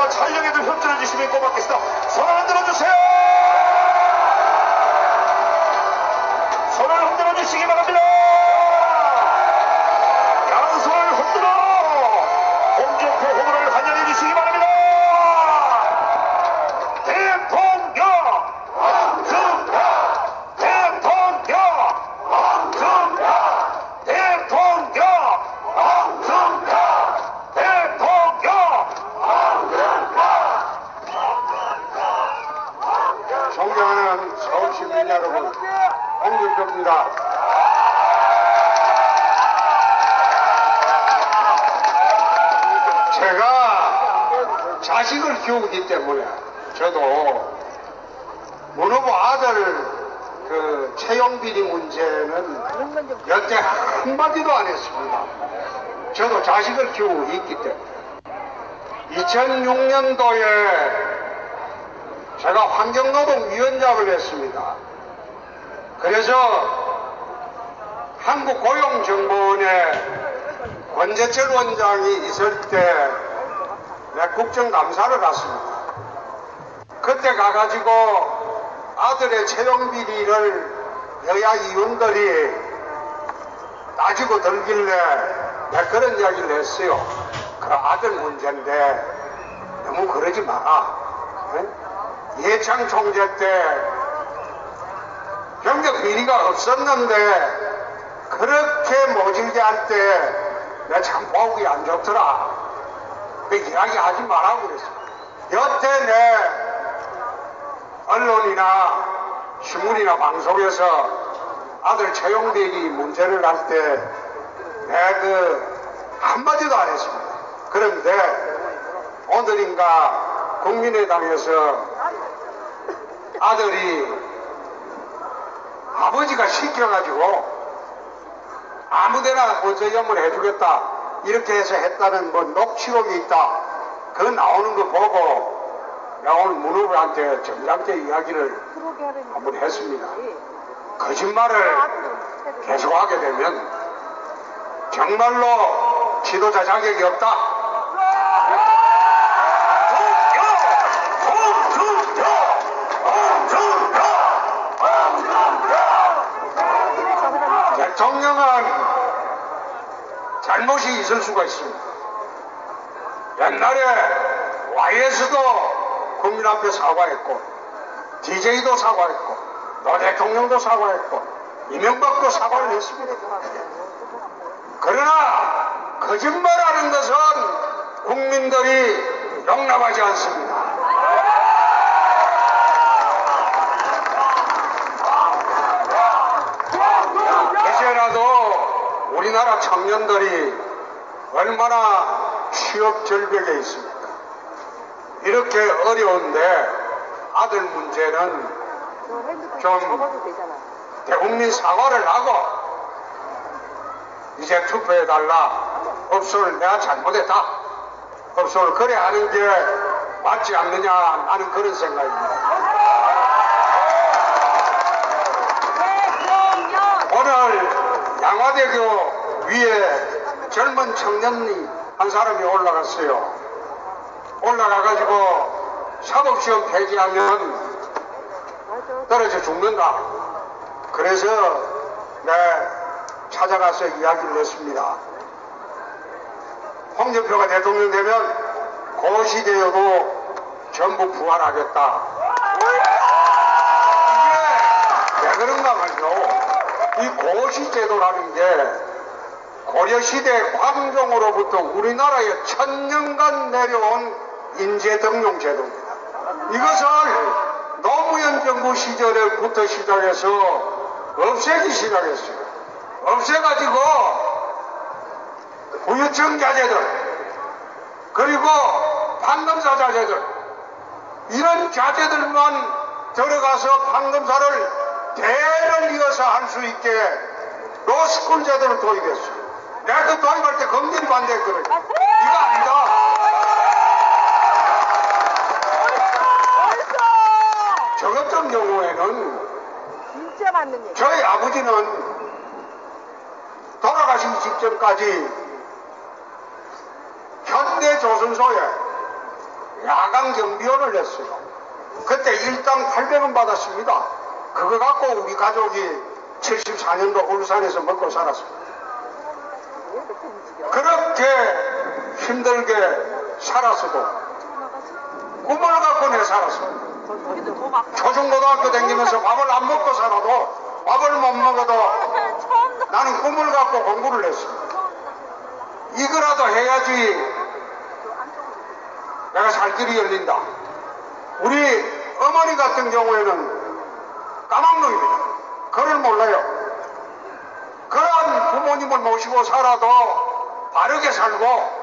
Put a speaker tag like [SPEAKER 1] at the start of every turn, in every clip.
[SPEAKER 1] 제가 촬영에도 협조해 주시면 고맙겠습니다. 손을 흔들어 주세요. 손을 흔들어 주시기 바랍니다. 양손을 흔들어 홍준표 후보를 환영해 주시기 바랍니다. 대통령 홍준표, 대통령 홍준표, 대통령 홍준표, 대통령 홍준표.
[SPEAKER 2] 존경하는 서울 시민 여러분, 홍준표입니다. 제가 자식을 키우기 때문에 저도 문 후보 아들 그 채용비리 문제는 여태 한마디도 안 했습니다. 저도 자식을 키우고 있기 때문에 2006년도에 제가 환경노동위원장을 했습니다. 그래서 한국고용정보원에 권재철 원장이 있을 때 내가 국정감사를 갔습니다. 그때 가가지고 아들의 채용비리를 여야 의원들이 따지고 들길래 내가 그런 이야기를 했어요. 그 아들 문제인데 너무 그러지 마라. 이해창 총재 때 경력 비리가 없었는데 그렇게 모질게 할 때 내가 참 보기 안 좋더라. 그 이야기 하지 말라고 그랬어. 여태 내 언론이나 신문이나 방송에서 아들 채용비리 문제를 할 때 내가 그 한마디도 안 했습니다. 그런데 오늘인가 국민의당에서 아들이 아버지가 시켜가지고 아무데나 본서염을 해주겠다 이렇게 해서 했다는 뭐 녹취록이 있다. 그거 나오는 거 보고 내가 오늘 문 후보한테 점잖게 이야기를 한번 했습니다. 거짓말을 계속하게 되면 정말로 지도자 자격이 없다. 대통령은 잘못이 있을 수가 있습니다. 옛날에 YS도 국민 앞에 사과했고 DJ도 사과했고 노 대통령도 사과했고 이명박도 사과를 했습니다. 그러나 거짓말하는 것은 국민들이 용납하지 않습니다. 이제라도 우리나라 청년들이 얼마나 취업 절벽에 있습니까? 이렇게 어려운데 아들 문제는 좀 대국민 사과를 하고 이제 투표해달라. 업소를 내가 잘못했다. 업소를 그래 하는 게 맞지 않느냐 하는 그런 생각입니다. 오늘 양화대교 위에 젊은 청년이 한 사람이 올라갔어요. 올라가가지고 사법시험 폐지하면 떨어져 죽는다. 그래서 찾아가서 이야기를 했습니다. 홍준표가 대통령 되면 고시제도도 전부 부활하겠다. 이게 왜 그런가 말이죠. 이 고시제도라는 게 고려시대 광종으로부터 우리나라에 1000년간 내려온 인재등용제도입니다. 이것을 노무현 정부 시절부터 시작해서 없애기 시작했어요. 없애가지고 부유층 자제들 그리고 판검사 자제들 이런 자제들만 들어가서 판검사를 대를 이어서 할 수 있게 로스쿨 제도를 도입했어요. 내가 그 도입할 때 검열이 반대했거든요. 이거 아니다. 저 같은 경우에는
[SPEAKER 3] 진짜 맞는 얘기.
[SPEAKER 2] 저희 아버지는 돌아가시기 직전까지 현대조선소에 야간 경비원을 냈어요. 그때 일당 800원 받았습니다. 그거 갖고 우리 가족이 74년도 울산에서 먹고 살았습니다. 그렇게 힘들게 살았어도 꿈을 갖고 내 살았습니다. 초중고등학교 다니면서 밥을 안 먹고 살아도 밥을 못 먹어도 나는 꿈을 갖고 공부를 했습니다. 이거라도 해야지 내가 살 길이 열린다. 우리 어머니 같은 경우에는 까막눈입니다. 그걸 몰라요. 그런 부모님을 모시고 살아도 바르게 살고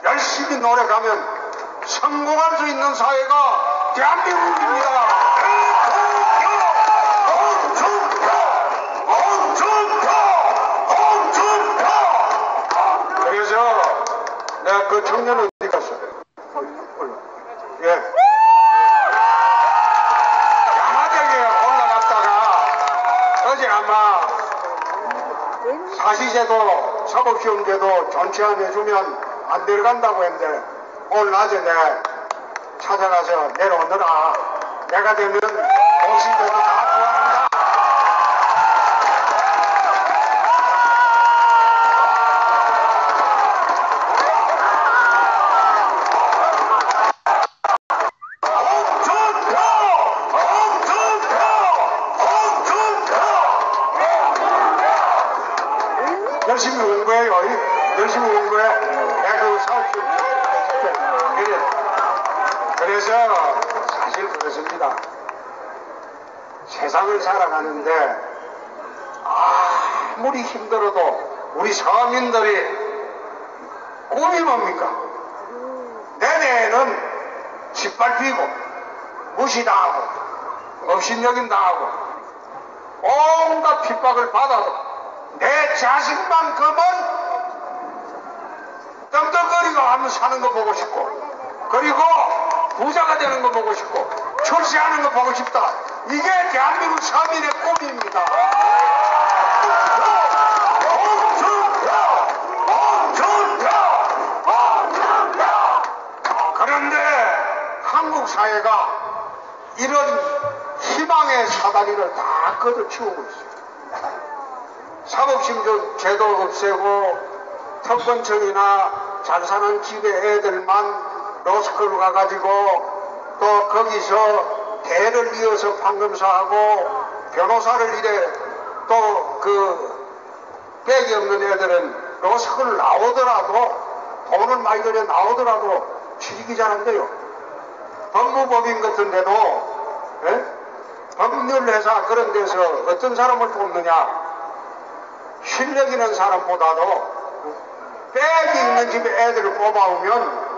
[SPEAKER 2] 열심히 노력하면 성공할 수 있는 사회가 대한민국입니다. 그래서 내가 그 청년은 어디 갔어? 예. 야마정에 올라갔다가 어제 아마 사시제도 사법시험제도 전체 안 해주면 안 내려간다고 했는데 오늘 낮에 내 찾아가서 내려오느라 내가 되면 도시제도 다 구합니다. 열심히 공부해요. 열심히 공부해. 내가 그 사업실 그래서 사실 그렇습니다. 세상을 살아가는데 아무리 힘들어도 우리 서민들이 꿈이 뭡니까? 내내는 짓밟히고 무시당하고 업신여김 당하고 온갖 핍박을 받아도 내 자식만큼은 떡떡거리고 하면 사는 거 보고 싶고 그리고 부자가 되는 거 보고 싶고 출세하는 거 보고 싶다. 이게 대한민국 서민의 꿈입니다. 그런데 한국 사회가 이런 희망의 사다리를 다 걷어치우고 있어요. 사법심 제도 없애고 특권층이나 잘 사는 집의 애들만 로스쿨 가가지고 또 거기서 대를 이어서 판검사하고 변호사를 이래 또 그 백이 없는 애들은 로스쿨 나오더라도 돈을 많이 들여 나오더라도 취직이 잘 안 돼요. 법무법인 같은 데도 법률회사 그런 데서 어떤 사람을 뽑느냐 실력 있는 사람보다도 백이 있는 집에 애들을 뽑아오면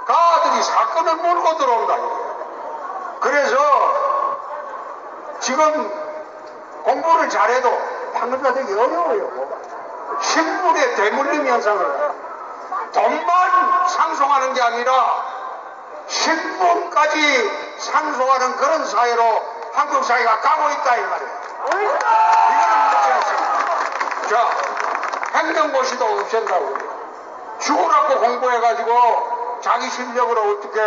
[SPEAKER 2] 그 아들이 사건을 몰고 들어온다. 그래서 지금 공부를 잘해도 판검사 되기 어려워요. 신분의 대물림 현상을 돈만 상속하는 게 아니라 신분까지 상속하는 그런 사회로 한국 사회가 가고 있다 이 말이에요. 이거는 묻지 않습니다. 자, 행정고시도 없앤다고. 죽으라고 공부해가지고 자기 실력으로 어떻게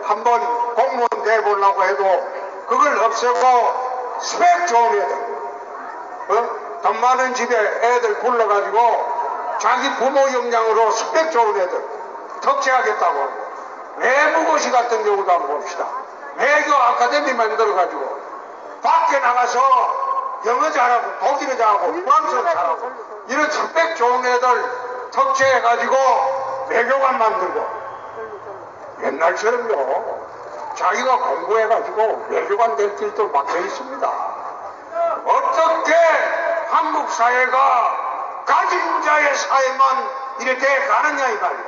[SPEAKER 2] 한번 공무원 내보려고 해도 그걸 없애고 스펙 좋은 애들, 돈 많은 집에 애들 불러가지고 자기 부모 역량으로 스펙 좋은 애들 덕채하겠다고 하고 외무고시 같은 경우도 한번 봅시다. 외교 아카데미 만들어가지고 밖에 나가서 영어 잘하고 독일어 잘하고 프랑스어 잘하고 이런 스펙 좋은 애들 덕채해가지고 외교관 만들고 옛날처럼요 자기가 공부해가지고 외교관 될 길도 막혀 있습니다. 어떻게 한국 사회가 가진 자의 사회만 이렇게 가느냐 이 말이에요.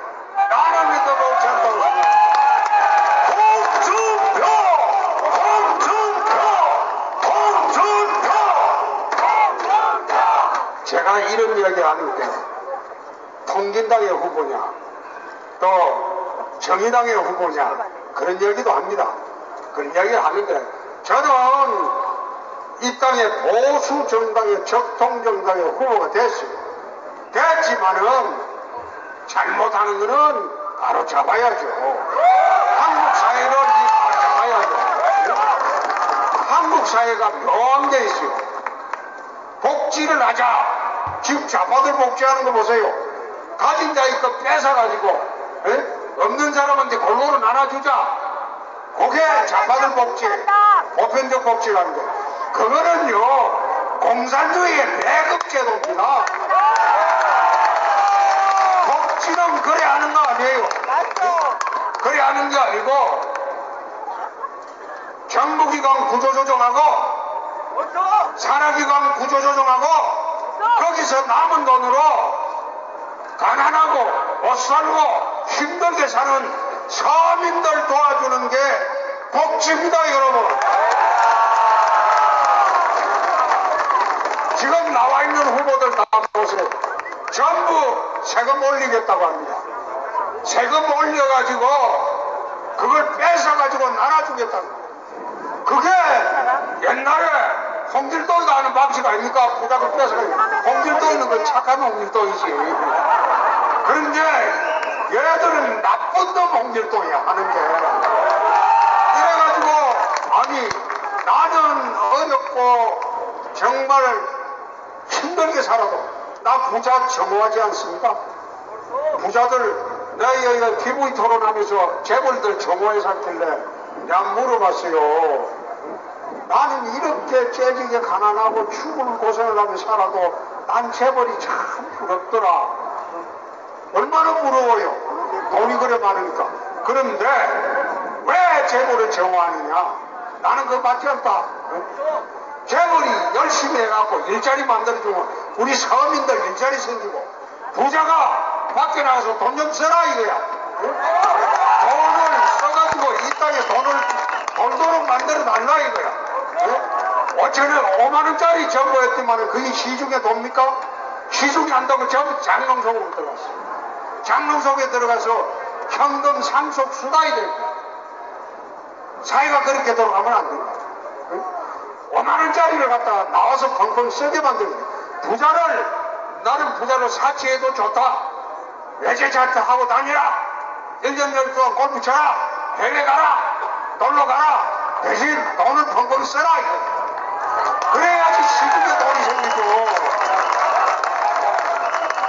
[SPEAKER 2] 나는 믿어 놓지 않다고 생각합니다. 홍준표! 제가 이런 이야기 하는 게 통진당의 후보냐 또 정의당의 후보냐 그런 이야기도 합니다. 그런 이야기를 하는데 저는 이 땅의 보수 정당의 적통 정당의 후보가 됐어요. 됐지만은 잘못하는 거는 바로 잡아야죠. 한국 사회를 가야 돼. 한국 사회가 묘한 게 있어요. 복지를 하자. 지금 좌파들 복지하는 거 보세요. 가진 자의 거 뺏어가지고 없는 사람한테 골고루 나눠주자. 그게 좌파들 복지, 보편적 복지라는 거. 그거는요 공산주의의 배급제도입니다. 복지는 그래 하는 거 아니에요. 그래 하는 게 아니고 정부기관 구조조정하고 산하기관 구조조정하고 거기서 남은 돈으로 가난하고 못 살고 힘들게 사는 서민들 도와주는 게 복지입니다. 여러분, 지금 나와 있는 후보들 다 보세요. 전부 세금 올리겠다고 합니다. 세금 올려가지고 그걸 뺏어가지고 나눠주겠다고. 그게 옛날에 홍길동이가 하는 방식 아닙니까? 부자를 뺏어가지고. 홍길동이는 그 착한 홍길동이지. 그런데 얘들은 나쁜 놈 홍길동이야 하는 게. 이래가지고 아니 나는 어렵고 정말 힘들게 살아도 나 부자 정오하지 않습니까? 부자들 내가 여기가 TV 토론하면서 재벌들 정오해 살길래 내가 물어봤어요. 나는 이렇게 째지게 가난하고 죽을 고생을 하며 살아도 난 재벌이 참 부럽더라. 얼마나 부러워요. 돈이 그래 많으니까. 그런데 왜 재벌을 정오하느냐? 나는 그거 맞지 않다. 재벌이 열심히 해갖고 일자리 만들어주면 우리 서민들 일자리 생기고 부자가 밖에 나가서 돈 좀 써라 이거야. 돈을 써가지고 이 땅에 돈을 돌도록 만들어 달라 이거야. 어쩌면 5만원짜리 정보였지만 그게 시중에 돕니까? 시중에 한다고 전부 장롱 속으로 들어갔어. 장롱 속에 들어가서 현금 상속 수당이 될 거야. 사회가 그렇게 돌아가면 안 된다. 5만원짜리를 갖다가 나와서 펑펑 쓰게 만들고 부자를 나는 부자를 사치해도 좋다. 외제차트 하고 다니라. 1년 10년 동안 골프 쳐라. 해외 가라. 놀러 가라. 대신 돈을 펑펑 써라. 그래야지 시중에 돈이 생기죠.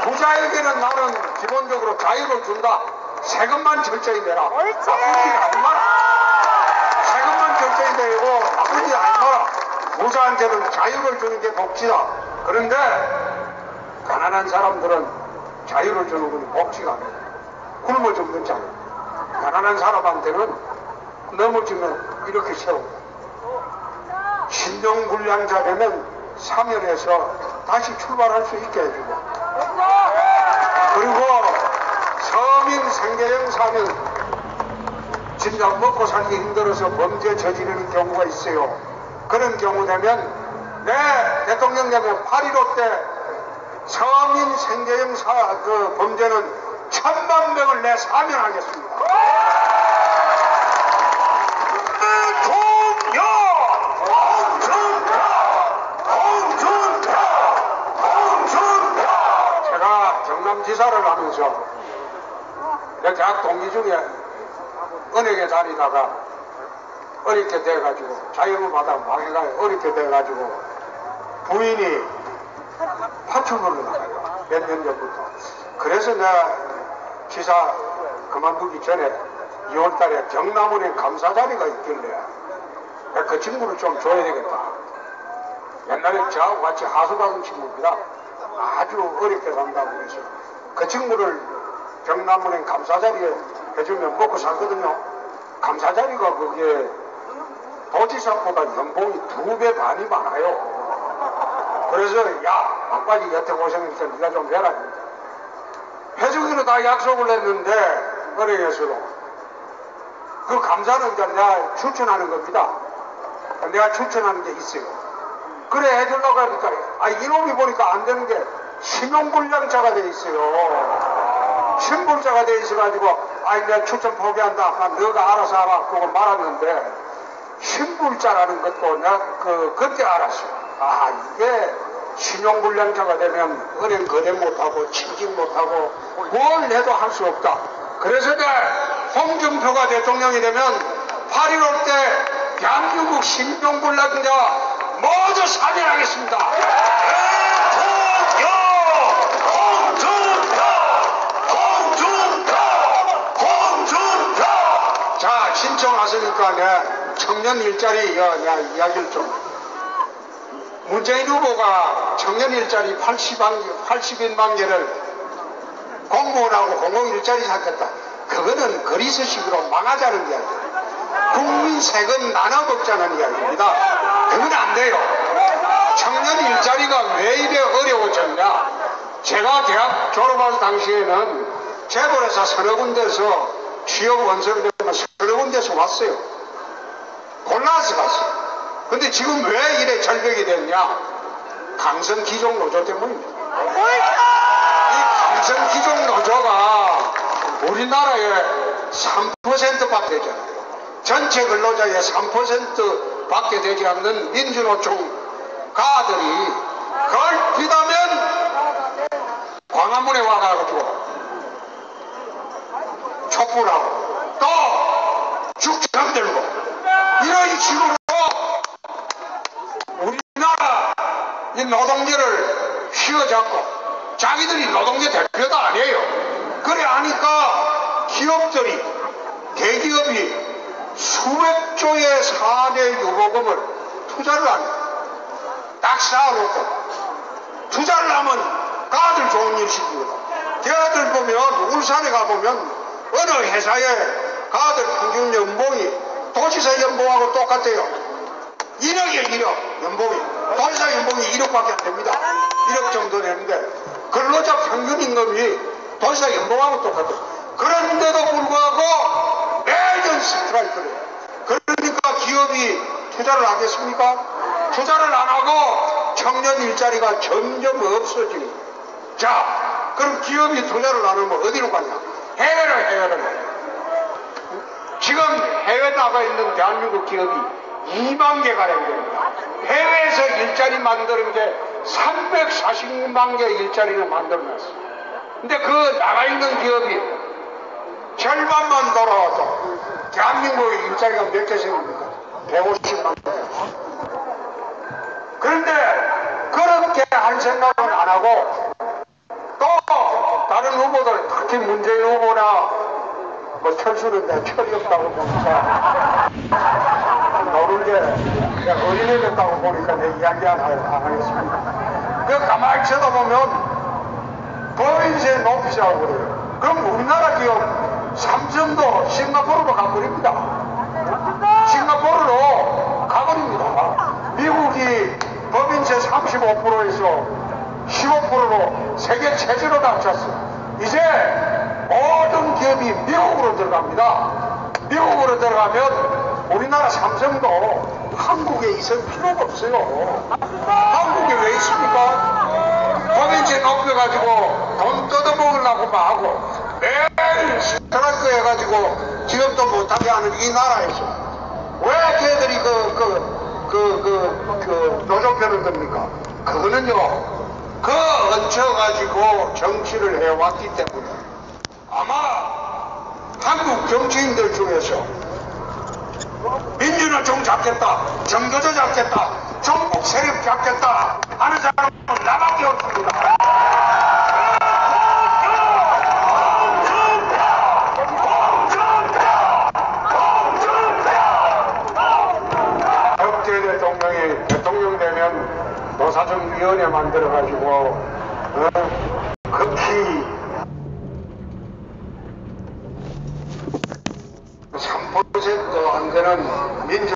[SPEAKER 2] 부자에게는 나는 기본적으로 자유를 준다. 세금만 철저히 내라. 나쁜 짓 하지 마라. 세금만 철저히 내고 나쁜 짓 하지 마라. 부자한테는 자유를 주는 게 복지다. 그런데 가난한 사람들은 자유를 주는 건 복지가 아니야. 굶어 죽는 자유. 가난한 사람한테는 넘어지면 이렇게 세운다. 신용불량자 되면 사면해서 다시 출발할 수 있게 해주고, 그리고 서민 생계형 사면 진짜 먹고 살기 힘들어서 범죄 저지르는 경우가 있어요. 그런 경우 되면 내 대통령 되면 8.15 때 서민 생계형 범죄는 1000만 명을 내 사면하겠습니다. 제가 경남지사를 하면서 내 대학 동기 중에 은행에 다니다가 어렵게 돼가지고 자영업 하다가 망해가 어렵게 돼가지고 부인이 파출부로 나가요. 몇 년 전부터. 그래서 내가 지사 그만두기 전에 2월달에 경남은행 감사 자리가 있길래 그 친구를 좀 줘야 되겠다. 옛날에 저하고 같이 하수받은 친구입니다. 아주 어렵게 산다고 해서 그 친구를 경남은행 감사 자리에 해주면 먹고 살거든요. 감사 자리가 그게 도지사보다 연봉이 2배 반이 많아요. 그래서 야 막바지 여태 고생했으니까 네가 좀 해라. 해주기로 다 약속을 했는데 은행에서도 그 감사는 이제 내가 추천하는 겁니다. 내가 추천하는 게 있어요. 그래 해주려고 하니까 이놈이 보니까 안 되는 게 신용불량자가 돼 있어요. 신불자가 돼 있어가지고 내가 추천 포기한다. 너가 알아서 하라. 그거 말았는데 신불자라는 것도 내가 그때 알았어요. 이게 신용불량자가 되면 은행 거래 못하고 취직 못하고 뭘 해도 할 수 없다. 그래서 내가 홍준표가 대통령이 되면 8.15 때 대한민국 신병불락자 모두 사면하겠습니다. 자, 신청하시니까 내 청년 일자리 이야기를 좀. 문재인 후보가 청년 일자리 81만 개를 공무원하고 공공일자리 찾겠다. 그거는 거리서식으로 망하자는 이야기예요. 국민 세금 나눠 먹자는 이야기입니다. 그건 안 돼요. 청년 일자리가 왜 이래 어려워졌냐? 제가 대학 졸업할 당시에는 재벌회사 서너 군데서 취업 원서를 내면 서너 군데서 왔어요. 골라서 갔어요. 근데 지금 왜 이래 절벽이 됐냐? 강성 기종 노조 때문입니다. 이 강성 기종 노조가 우리나라에 3%밖에 되지 않아요. 전체 근로자의 3%밖에 되지 않는 민주노총 가들이 그걸 비다면 광화문에 와가지고 촛불하고 또 죽창 들고 이런 식으로 우리나라 이 노동계를 휘어잡고 자기들이 노동계 대표도 아니에요. 그래 하니까 기업들이 대기업이 수백 조의 사내 유보금을 투자를 합니다. 딱 쌓아놓고 투자를 하면 가들 좋은 일 시킵니다. 걔들 보면 울산에 가보면 어느 회사에 가들 평균 연봉이 도지사 연봉하고 똑같아요. 1억이에요. 1억 연봉이. 도지사 연봉이 1억밖에 안 됩니다. 1억 정도 되는데 근로자 평균 임금이 도지사 연봉하고 똑같아요. 그런데도 불구하고 매년 스트라이크를 해요. 그러니까 기업이 투자를 하겠습니까? 투자를 안 하고 청년 일자리가 점점 없어지고. 자, 그럼 기업이 투자를 안 하면 어디로 가냐? 해외를. 지금 해외 나가 있는 대한민국 기업이 2만 개가 됩니다. 해외에서 일자리 만드는 게 340만 개 일자리를 만들어놨어요. 근데 그 나가 있는 기업이 절반만 돌아와도 대한민국의 일자리가 몇 개 생깁니까? 150만 개. 그런데 그렇게 할 생각은 안 하고 또 다른 후보들 특히 문재인 후보나 뭐 철수는 내 철이 없다고 보니까 노는 게 어린애 됐다고 보니까 내 이야기 안 하겠습니다. 그 가만히 쳐다보면 법인세 높이자고 그래요. 그럼 우리나라 기업 삼성도 싱가포르로 가버립니다. 싱가포르로 가버립니다. 미국이 법인세 35%에서 15%로 세계 최저로 낮췄어요. 이제 모든 기업이 미국으로 들어갑니다. 미국으로 들어가면 우리나라 삼성도 한국에 있을 필요가 없어요. 한국에 왜 있습니까? 법인세 높여가지고 돈 뜯어먹으려고만 하고 매일 스트라이크 해가지고 지금도 못하게 하는 이 나라에서 왜 걔들이 노조편을 듭니까? 그거는요, 그 얹혀가지고 정치를 해왔기 때문에 아마 한국 정치인들 중에서 민주노총 잡겠다, 정교조 잡겠다, 전국 세력 잡겠다 하는 사람은 나밖에 없습니다. 박정희 대통령이 대통령 되면 노사정위원회 만들어가지고 극히 3% 안 되는 민주